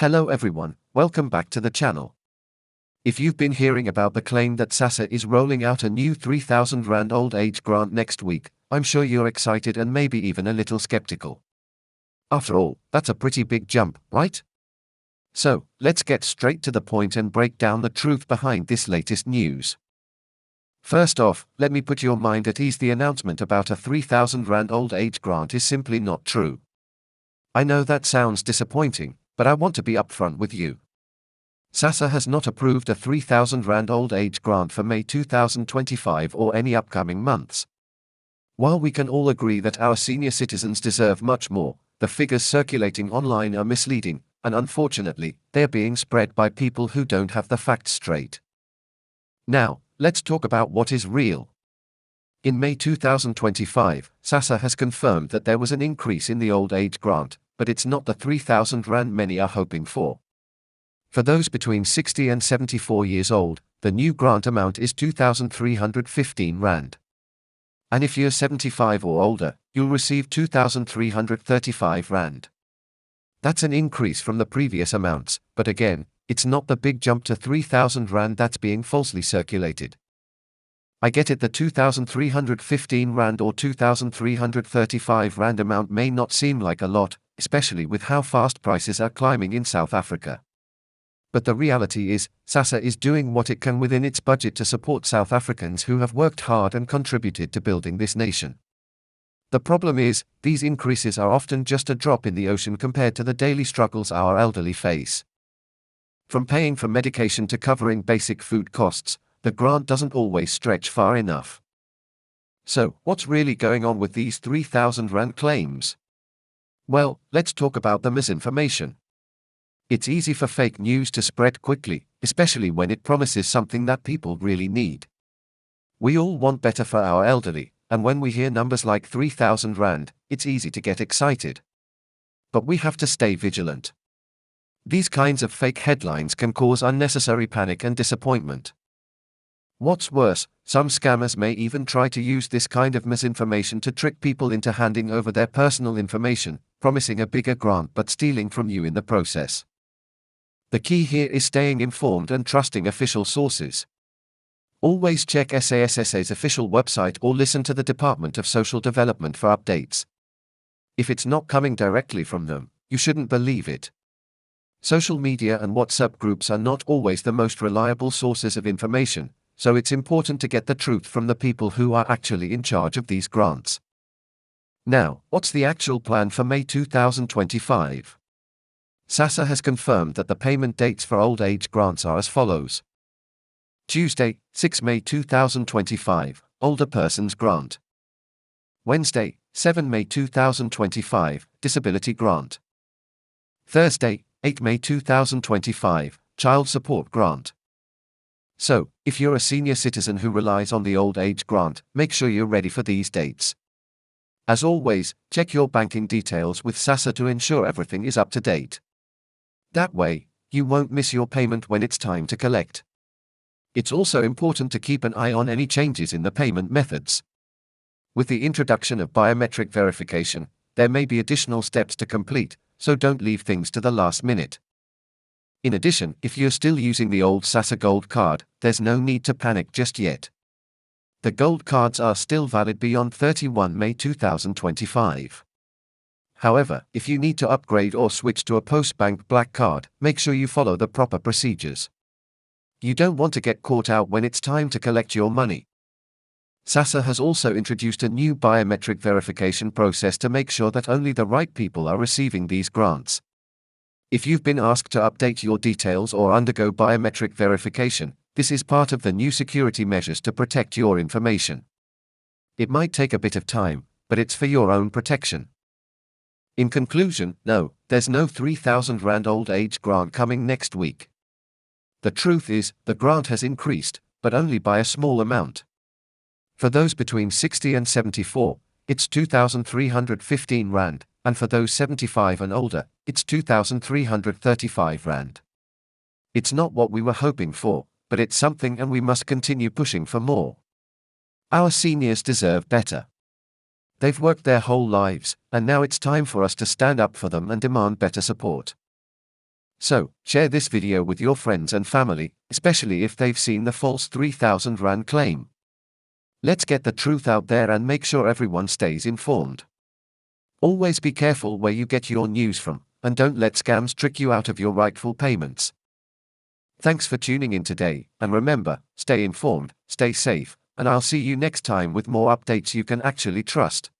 Hello everyone, welcome back to the channel. If you've been hearing about the claim that SASSA is rolling out a new 3,000 Rand old age grant next week, I'm sure you're excited and maybe even a little skeptical. After all, that's a pretty big jump, right? So, let's get straight to the point and break down the truth behind this latest news. First off, let me put your mind at ease. The announcement about a 3,000 Rand old age grant is simply not true. I know that sounds disappointing, but I want to be upfront with you. SASSA has not approved a 3,000 Rand old age grant for May 2025 or any upcoming months. While we can all agree that our senior citizens deserve much more, the figures circulating online are misleading, and unfortunately, they're being spread by people who don't have the facts straight. Now, let's talk about what is real. In May 2025, SASSA has confirmed that there was an increase in the old age grant, but it's not the 3,000 Rand many are hoping for. For those between 60 and 74 years old, the new grant amount is 2,315 Rand. And if you're 75 or older, you'll receive 2,335 Rand. That's an increase from the previous amounts, but again, it's not the big jump to 3,000 Rand that's being falsely circulated. I get it, the 2,315 Rand or 2,335 Rand amount may not seem like a lot, especially with how fast prices are climbing in South Africa. But the reality is, SASSA is doing what it can within its budget to support South Africans who have worked hard and contributed to building this nation. The problem is, these increases are often just a drop in the ocean compared to the daily struggles our elderly face. From paying for medication to covering basic food costs, the grant doesn't always stretch far enough. So, what's really going on with these 3,000 Rand claims? Well, let's talk about the misinformation. It's easy for fake news to spread quickly, especially when it promises something that people really need. We all want better for our elderly, and when we hear numbers like 3,000 Rand, it's easy to get excited. But we have to stay vigilant. These kinds of fake headlines can cause unnecessary panic and disappointment. What's worse, some scammers may even try to use this kind of misinformation to trick people into handing over their personal information, promising a bigger grant but stealing from you in the process. The key here is staying informed and trusting official sources. Always check SASSA's official website or listen to the Department of Social Development for updates. If it's not coming directly from them, you shouldn't believe it. Social media and WhatsApp groups are not always the most reliable sources of information, so it's important to get the truth from the people who are actually in charge of these grants. Now, what's the actual plan for May 2025? SASSA has confirmed that the payment dates for old age grants are as follows. Tuesday, 6 May 2025, Older Persons Grant. Wednesday, 7 May 2025, Disability Grant. Thursday, 8 May 2025, Child Support Grant. So, if you're a senior citizen who relies on the old age grant, make sure you're ready for these dates. As always, check your banking details with SASSA to ensure everything is up to date. That way, you won't miss your payment when it's time to collect. It's also important to keep an eye on any changes in the payment methods. With the introduction of biometric verification, there may be additional steps to complete, so don't leave things to the last minute. In addition, if you're still using the old SASSA Gold card, there's no need to panic just yet. The Gold cards are still valid beyond 31 May 2025. However, if you need to upgrade or switch to a Postbank Black card, make sure you follow the proper procedures. You don't want to get caught out when it's time to collect your money. SASSA has also introduced a new biometric verification process to make sure that only the right people are receiving these grants. If you've been asked to update your details or undergo biometric verification, this is part of the new security measures to protect your information. It might take a bit of time, but it's for your own protection. In conclusion, no, there's no 3,000 Rand old age grant coming next week. The truth is, the grant has increased, but only by a small amount. For those between 60 and 74, it's 2,315 Rand, and for those 75 and older, it's 2,335 Rand. It's not what we were hoping for, but it's something and we must continue pushing for more. Our seniors deserve better. They've worked their whole lives, and now it's time for us to stand up for them and demand better support. So, share this video with your friends and family, especially if they've seen the false 3,000 Rand claim. Let's get the truth out there and make sure everyone stays informed. Always be careful where you get your news from, and don't let scams trick you out of your rightful payments. Thanks for tuning in today, and remember, stay informed, stay safe, and I'll see you next time with more updates you can actually trust.